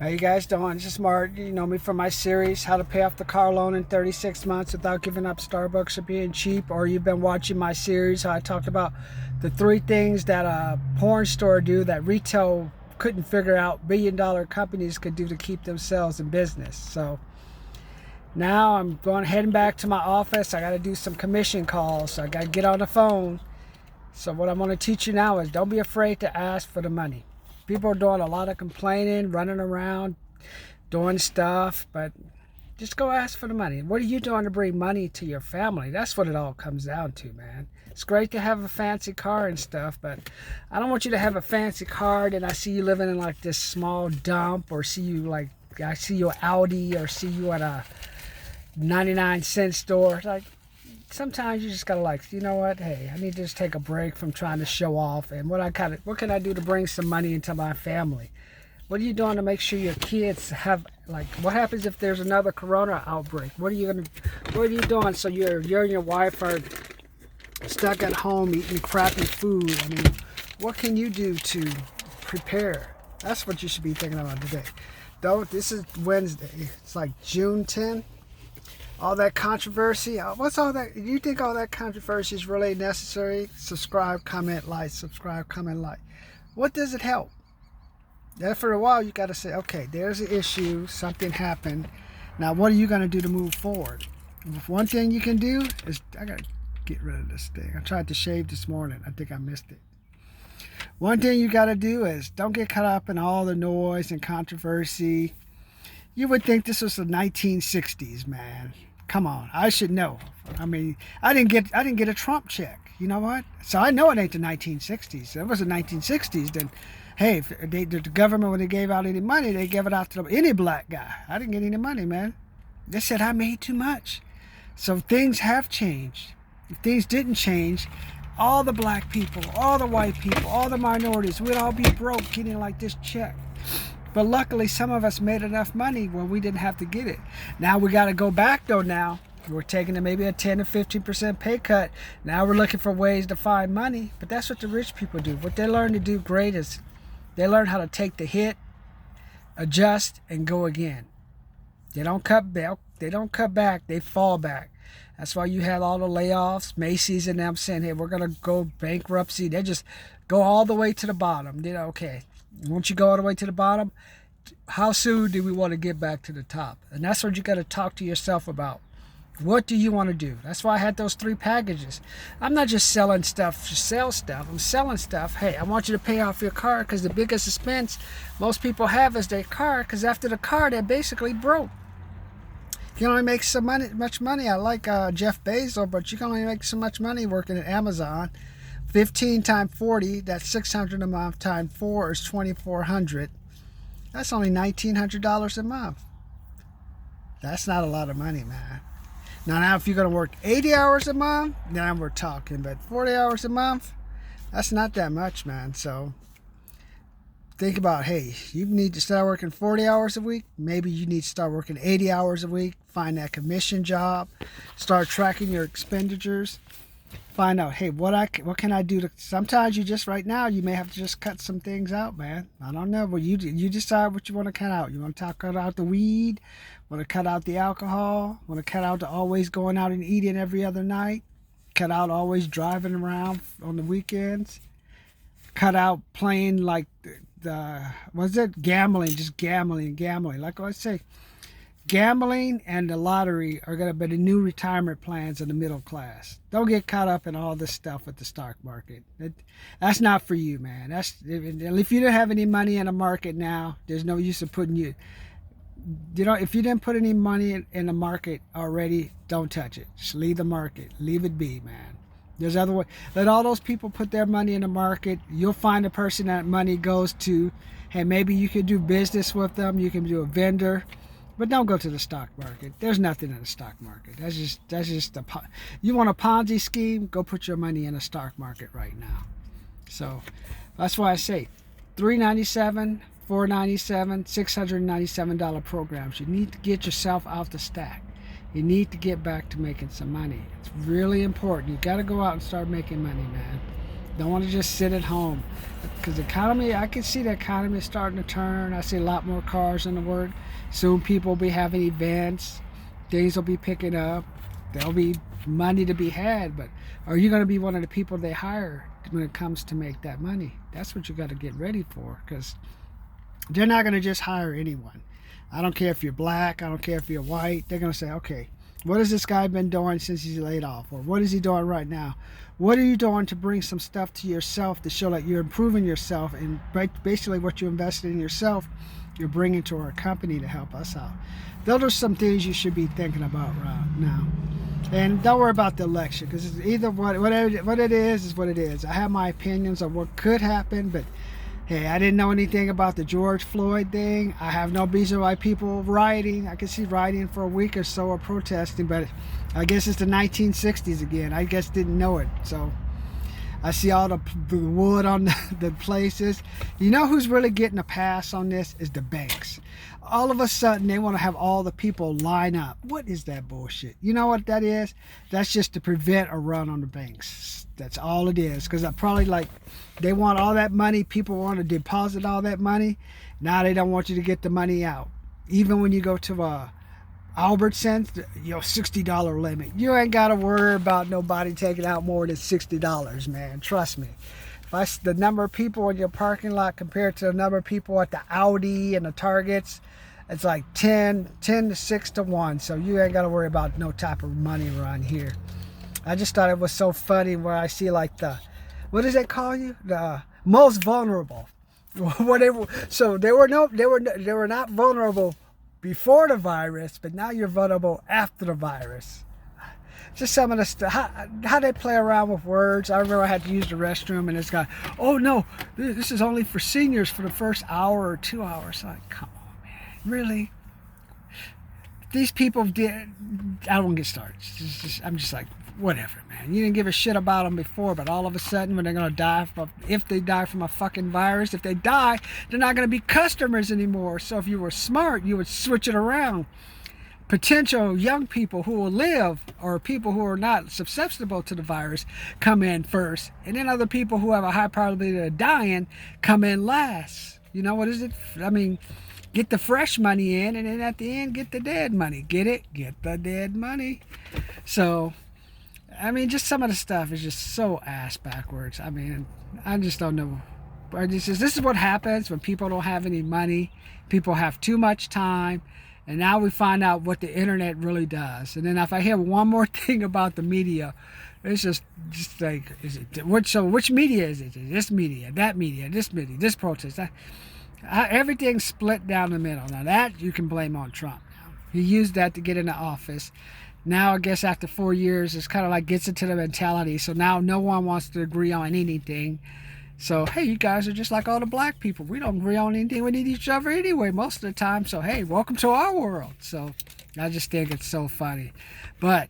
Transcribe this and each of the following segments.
How you guys doing? This is Mark. You know me from my series, How to Pay Off the Car Loan in 36 Months Without Giving Up Starbucks or Being Cheap. Or you've been watching my series, how I talked about the 3 things that a porn store do that retail couldn't figure out billion-dollar companies could do to keep themselves in business. So now I'm heading back to my office. I got to do some commission calls. So I got to get on the phone. So what I'm going to teach you now is don't be afraid to ask for the money. People are doing a lot of complaining, running around, doing stuff, but just go ask for the money. What are you doing to bring money to your family? That's what it all comes down to, man. It's great to have a fancy car and stuff, but I don't want you to have a fancy car and I see you living in like this small dump, or see you like, I see you Audi, or see you at a 99-cent store. Like, sometimes you just gotta, like, you know what, hey, I need to just take a break from trying to show off, and what can I do to bring some money into my family? What are you doing to make sure your kids have, like, what happens if there's another corona outbreak? What are you doing so you and your wife are stuck at home eating crappy food? I mean, what can you do to prepare? That's what you should be thinking about today. This is Wednesday. It's like June 10th. All that controversy, what's all that? Do you think all that controversy is really necessary? Subscribe, comment, like, subscribe, comment, like. What does it help? After a while, you got to say, okay, there's an issue, something happened. Now, what are you going to do to move forward? One thing you can do is, I got to get rid of this thing. I tried to shave this morning. I think I missed it. One thing you got to do is don't get caught up in all the noise and controversy. You would think this was the 1960s, man. Come on, I should know. I mean, I didn't get a Trump check. You know what? So I know it ain't the 1960s. If it was the 1960s, then hey, if the government, when they gave out any money, they gave it out to any black guy. I didn't get any money, man. They said I made too much. So things have changed. If things didn't change, all the black people, all the white people, all the minorities, we'd all be broke getting like this check. But luckily, some of us made enough money where we didn't have to get it. Now we got to go back, though. Now we're taking maybe a 10 to 15% pay cut. Now we're looking for ways to find money. But that's what the rich people do. What they learn to do great is they learn how to take the hit, adjust, and go again. They don't cut back. They fall back. That's why you have all the layoffs, Macy's and them saying, hey, we're going to go bankruptcy. They just go all the way to the bottom. You know, okay. Once you go all the way to the bottom, how soon do we want to get back to the top? And that's what you got to talk to yourself about. What do you want to do? That's why I had those 3 packages. I'm not just selling stuff to sell stuff. I'm selling stuff. Hey, I want you to pay off your car, because the biggest expense most people have is their car, because after the car, they're basically broke. You can only make much money. I like Jeff Bezos, but you can only make so much money working at Amazon. 15 times 40, that's $600 a month, times 4 is $2,400. That's only $1,900 a month. That's not a lot of money, man. Now if you're going to work 80 hours a month, then we're talking. But 40 hours a month, that's not that much, man. So think about, hey, you need to start working 40 hours a week. Maybe you need to start working 80 hours a week. Find that commission job. Start tracking your expenditures. Find out, hey, what can I do to, sometimes you just, right now, you may have to just cut some things out, man. I don't know, but you decide what you want to cut out. You want to cut out the weed, want to cut out the alcohol, want to cut out the always going out and eating every other night, cut out always driving around on the weekends, cut out playing like gambling, just gambling. Like I say, gambling and the lottery are going to be the new retirement plans of the middle class. Don't get caught up in all this stuff with the stock market. That's not for you, man. If you don't have any money in the market now, there's no use of putting you. If you didn't put any money in the market already, don't touch it. Just leave the market. Leave it be, man. There's other way. Let all those people put their money in the market. You'll find the person that money goes to. Hey, maybe you can do business with them. You can do a vendor. But don't go to the stock market. There's nothing in the stock market. That's just you want a Ponzi scheme? Go put your money in the stock market right now. So that's why I say $397, $497, $697 programs. You need to get yourself out the stack. You need to get back to making some money. It's really important. You got to go out and start making money, man. Don't want to just sit at home. Because the economy, I can see the economy starting to turn. I see a lot more cars in the world. Soon people will be having events. Things will be picking up. There'll be money to be had. But are you going to be one of the people they hire when it comes to make that money? That's what you got to get ready for. Because they're not going to just hire anyone. I don't care if you're black. I don't care if you're white. They're going to say, okay, what has this guy been doing since he's laid off? Or what is he doing right now? What are you doing to bring some stuff to yourself to show that you're improving yourself? And basically what you invested in yourself, you're bringing to our company to help us out. Those are some things you should be thinking about right now. And don't worry about the election, because either what it is what it is. I have my opinions of what could happen, but hey, I didn't know anything about the George Floyd thing. I have no reason why people rioting. I can see rioting for a week or so or protesting, but I guess it's the 1960s again. I guess didn't know it. So I see all the wood on the places. You know who's really getting a pass on this is the banks. All of a sudden, they want to have all the people line up. What is that bullshit? You know what that is? That's just to prevent a run on the banks. That's all it is. Because I probably they want all that money. People want to deposit all that money. Now they don't want you to get the money out. Even when you go to Albertsons, $60 limit. You ain't got to worry about nobody taking out more than $60, man. Trust me. If the number of people in your parking lot compared to the number of people at the Audi and the Targets, it's like 10 to 6 to 1. So you ain't got to worry about no type of money around here. I just thought it was so funny where I see what does they call you? The most vulnerable. So they were not vulnerable before the virus, but now you're vulnerable after the virus. Just some of the stuff, how they play around with words. I remember I had to use the restroom, and this guy, oh no, this is only for seniors for the first hour or 2 hours. Like, come on, man, really? These people I won't get started. I'm just like, whatever, man. You didn't give a shit about them before, but all of a sudden, when they're gonna die if they die from a fucking virus, if they die, they're not gonna be customers anymore. So if you were smart, you would switch it around. Potential young people who will live, or people who are not susceptible to the virus, come in first, and then other people who have a high probability of dying come in last. You know, what is it? I mean, get the fresh money in, and then at the end, get the dead money. Get it? Get the dead money. So, I mean, just some of the stuff is just so ass backwards. I mean, I just don't know. This is what happens when people don't have any money. People have too much time. And now we find out what the internet really does. And then if I hear one more thing about the media, it's just like, which media is it? This media, that media, this media, this protest. Everything's split down the middle. Now that you can blame on Trump. He used that to get into office. Now I guess after 4 years, it's kind of like gets into the mentality. So now no one wants to agree on anything. So, hey, you guys are just like all the black people. We don't agree on anything. We need each other anyway most of the time. So, hey, welcome to our world. So, I just think it's so funny. But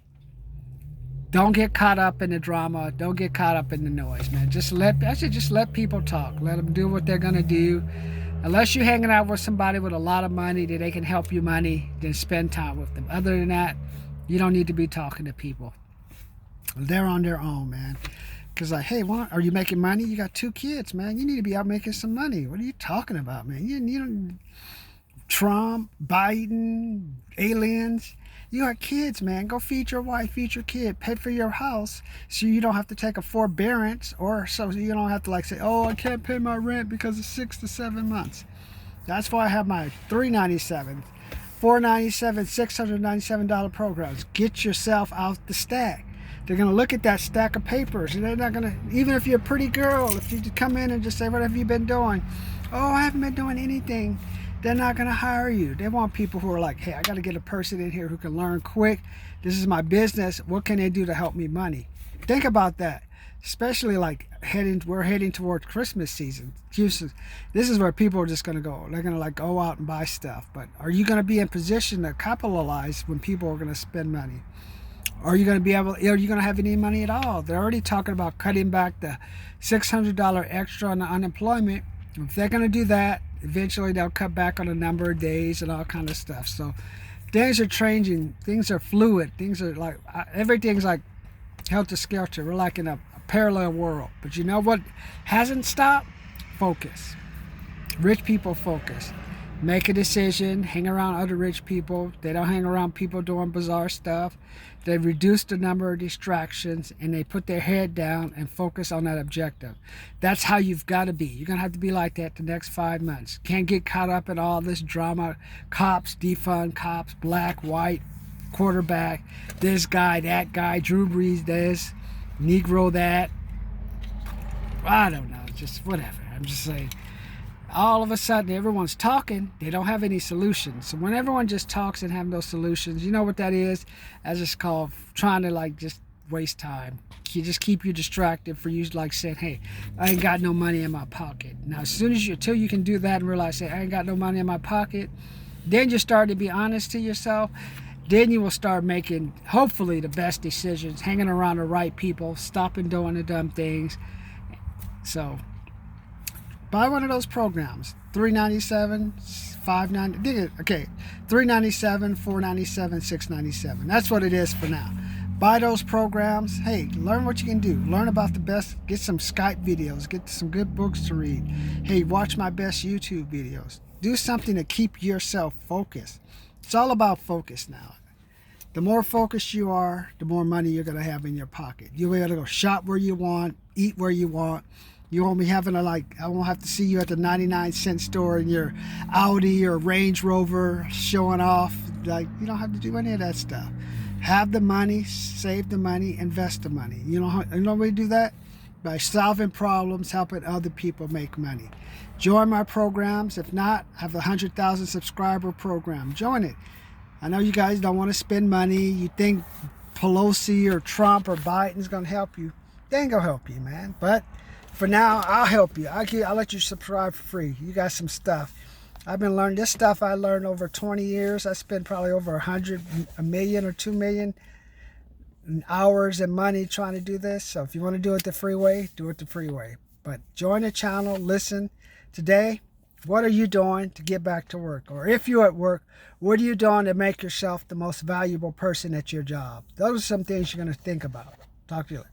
don't get caught up in the drama. Don't get caught up in the noise, man. I should just let people talk. Let them do what they're going to do. Unless you're hanging out with somebody with a lot of money that they can help you money, then spend time with them. Other than that, you don't need to be talking to people. They're on their own, man. Because hey, are you making money? You got 2 kids, man. You need to be out making some money. What are you talking about, man? You don't. Trump, Biden, aliens. You got kids, man. Go feed your wife, feed your kid, pay for your house, so you don't have to take a forbearance, or so you don't have to say, oh, I can't pay my rent because of 6 to 7 months. That's why I have my $397, $497, $697 programs. Get yourself out the stack. They're going to look at that stack of papers, and they're not going to, even if you're a pretty girl, if you come in and just say, what have you been doing? Oh, I haven't been doing anything. They're not going to hire you. They want people who are like, hey, I got to get a person in here who can learn quick. This is my business. What can they do to help me money? Think about that. Especially we're heading towards Christmas season. Houston, this is where people are just going to go. They're going to go out and buy stuff. But are you going to be in position to capitalize when people are going to spend money? Are you going to have any money at all? They're already talking about cutting back the $600 extra on the unemployment. If they're going to do that, eventually they'll cut back on the number of days and all kind of stuff. So things are changing. Things are fluid. Things are everything's like helter-skelter. We're like in a parallel world. But you know what hasn't stopped? Focus. Rich people focus. Make a decision, hang around other rich people. They don't hang around people doing bizarre stuff. They reduce the number of distractions, and they put their head down and focus on that objective. That's how you've got to be. You're going to have to be like that the next 5 months. Can't get caught up in all this drama. Cops, defund cops, black, white, quarterback, this guy, that guy, Drew Brees this, Negro that. I don't know, just whatever. I'm just saying. All of a sudden, everyone's talking. They don't have any solutions. So when everyone just talks and have no solutions, you know what that is? That's just called trying to like just waste time. You just keep you distracted for you like saying, hey, I ain't got no money in my pocket. Now, as soon as until you can do that and realize, hey, I ain't got no money in my pocket, then you start to be honest to yourself. Then you will start making, hopefully, the best decisions, hanging around the right people, stopping doing the dumb things. So buy one of those programs. $397, $590. Okay, $397, $497, $697. That's what it is for now. Buy those programs. Hey, learn what you can do. Learn about the best. Get some Skype videos. Get some good books to read. Hey, watch my best YouTube videos. Do something to keep yourself focused. It's all about focus now. The more focused you are, the more money you're going to have in your pocket. You'll be able to go shop where you want, eat where you want. You won't be having to I won't have to see you at the 99-cent store in your Audi or Range Rover showing off. You don't have to do any of that stuff. Have the money, save the money, invest the money. You know how we do that? By solving problems, helping other people make money. Join my programs. If not, I have a 100,000 subscriber program. Join it. I know you guys don't want to spend money. You think Pelosi or Trump or Biden's going to help you. They ain't going to help you, man. But for now, I'll help you. I'll let you subscribe for free. You got some stuff. I've been learning this stuff. I learned over 20 years. I spent probably over 1 million or 2 million hours and money trying to do this. So if you want to do it the free way, do it the free way. But join the channel. Listen. Today, what are you doing to get back to work? Or if you're at work, what are you doing to make yourself the most valuable person at your job? Those are some things you're going to think about. Talk to you later.